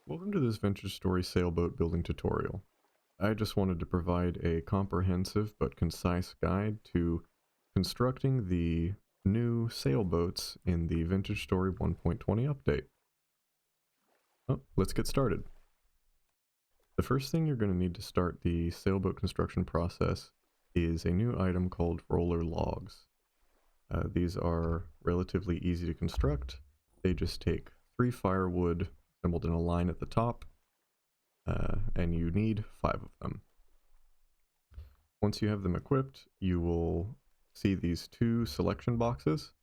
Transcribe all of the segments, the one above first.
Welcome to this Vintage Story sailboat building tutorial. I just wanted to provide a comprehensive but concise guide to constructing the new sailboats in the Vintage Story 1.20 update. Let's get started. The first thing you're going to need to start the sailboat construction process is a new item called roller logs. These are relatively easy to construct. They just take 3 firewood assembled in a line at the top, and you need 5 of them. Once you have them equipped, you will see these 2 selection boxes.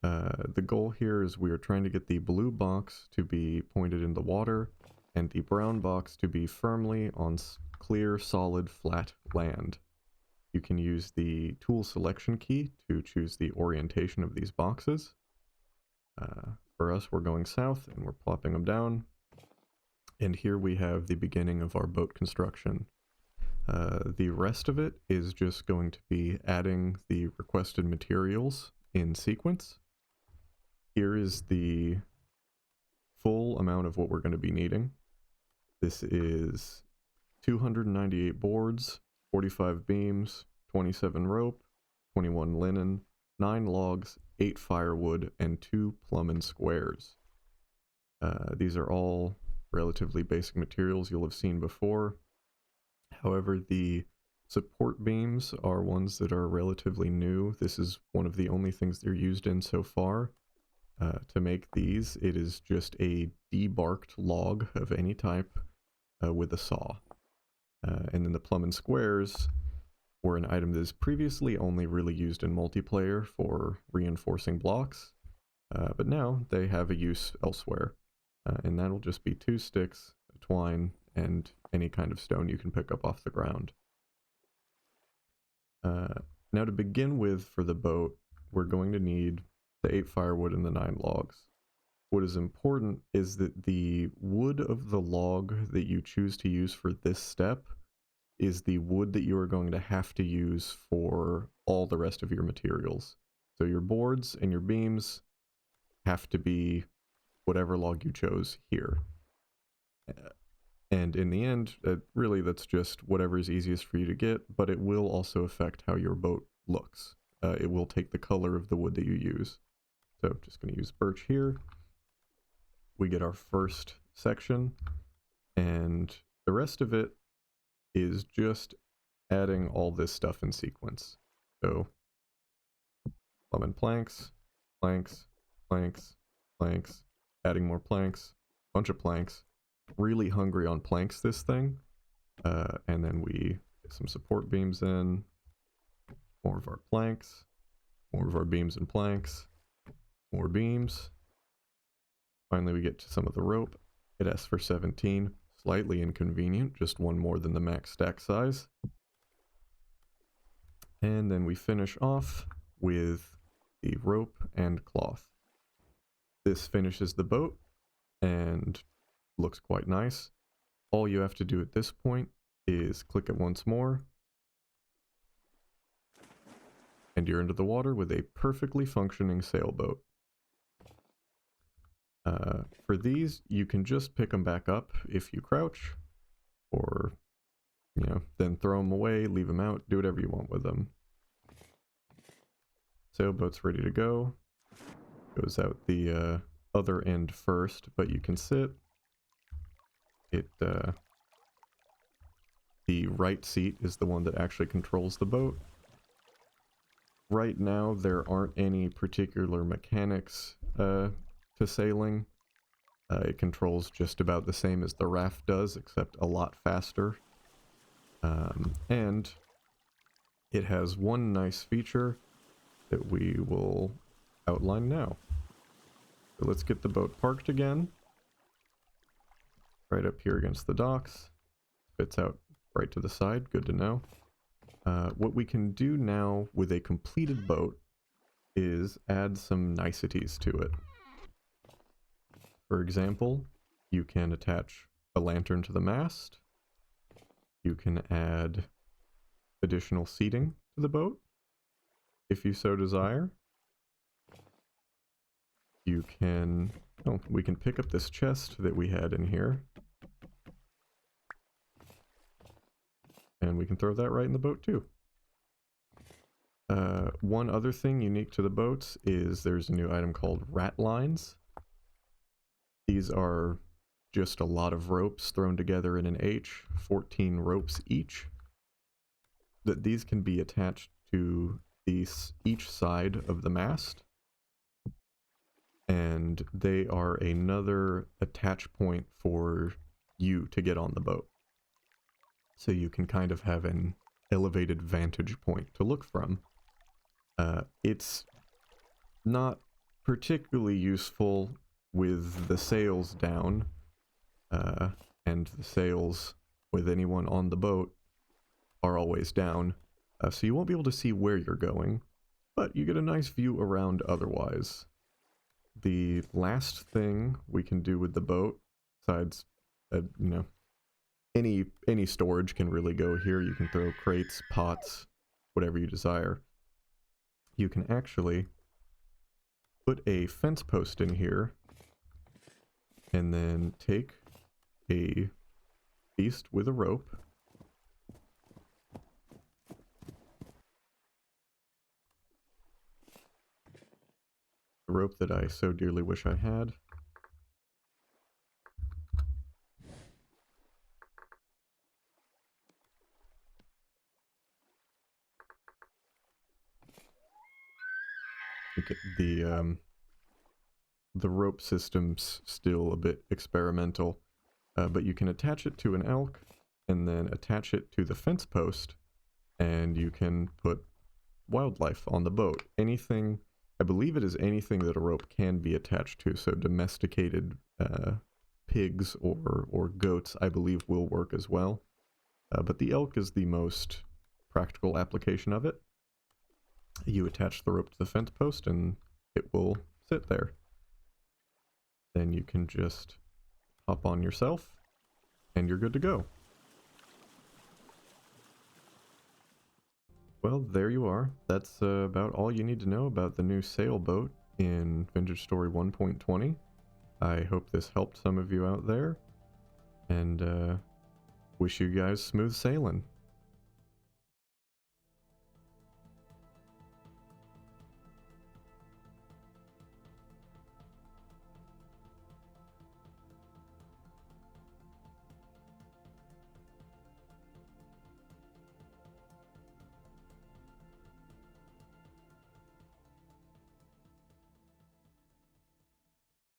The goal here is we are trying to get the blue box to be pointed in the water and the brown box to be firmly on clear, solid, flat land. You can use the tool selection key to choose the orientation of these boxes. For us, we're going south and we're plopping them down. And here we have the beginning of our boat construction. The rest of it is just going to be adding the requested materials in sequence. Here is the full amount of what we're going to be needing. This is 298 boards, 45 beams, 27 rope, 21 linen, 9 logs, 8 firewood, and 2 plumbing squares. These are all relatively basic materials you'll have seen before. However, the support beams are ones that are relatively new. This is one of the only things they're used in so far. To make these, it is just a debarked log of any type with a saw. And then the plumbing squares were an item that is previously only really used in multiplayer for reinforcing blocks, but now they have a use elsewhere. And that'll just be 2 sticks, a twine, and any kind of stone you can pick up off the ground. Now to begin with for the boat, we're going to need the 8 firewood and the 9 logs. What is important is that the wood of the log that you choose to use for this step is the wood that you are going to have to use for all the rest of your materials. So your boards and your beams have to be whatever log you chose here. And in the end, really that's just whatever is easiest for you to get, but it will also affect how your boat looks. It will take the color of the wood that you use. So just going to use birch here. We get our first section, and the rest of it is just adding all this stuff in sequence. So plumbing planks, planks, planks, planks, adding more planks, bunch of planks. Really hungry on planks this thing. And then we get some support beams in, more of our planks, more of our beams and planks, more beams. Finally we get to some of the rope. It asks for 17, slightly inconvenient, just 1 more than the max stack size. And then we finish off with the rope and cloth. This finishes the boat and looks quite nice. All you have to do at this point is click it once more, and you're into the water with a perfectly functioning sailboat. For these, you can just pick them back up if you crouch, or, then throw them away, leave them out, do whatever you want with them. Sailboat's ready to go. Goes out the other end first, but you can sit. The right seat is the one that actually controls the boat. Right now, there aren't any particular mechanics to sailing. It controls just about the same as the raft does, except a lot faster. And it has one nice feature that we will outline now. So let's get the boat parked again. Right up here against the docks. Spits out right to the side, good to know. What we can do now with a completed boat is add some niceties to it. For example, you can attach a lantern to the mast. You can add additional seating to the boat, if you so desire. You can Oh, we can pick up this chest that we had in here. And we can throw that right in the boat too. One other thing unique to the boats is there's a new item called rat lines. These are just a lot of ropes thrown together in an H, 14 ropes each. These can be attached to each side of the mast. And they are another attach point for you to get on the boat. So you can kind of have an elevated vantage point to look from. It's not particularly useful with the sails down, and the sails with anyone on the boat are always down, so you won't be able to see where you're going, but you get a nice view around otherwise. The last thing we can do with the boat, besides, any storage can really go here. You can throw crates, pots, whatever you desire. You can actually put a fence post in here and then take a beast with a rope, the rope that I so dearly wish I had. The rope system's still a bit experimental, but you can attach it to an elk and then attach it to the fence post, and you can put wildlife on the boat. Anything, I believe it is anything that a rope can be attached to, so domesticated pigs or goats I believe will work as well. But the elk is the most practical application of it. You attach the rope to the fence post and it will sit there. Then you can just hop on yourself and you're good to go. Well, there you are. That's about all you need to know about the new sailboat in Vintage Story 1.20. I hope this helped some of you out there, and wish you guys smooth sailing.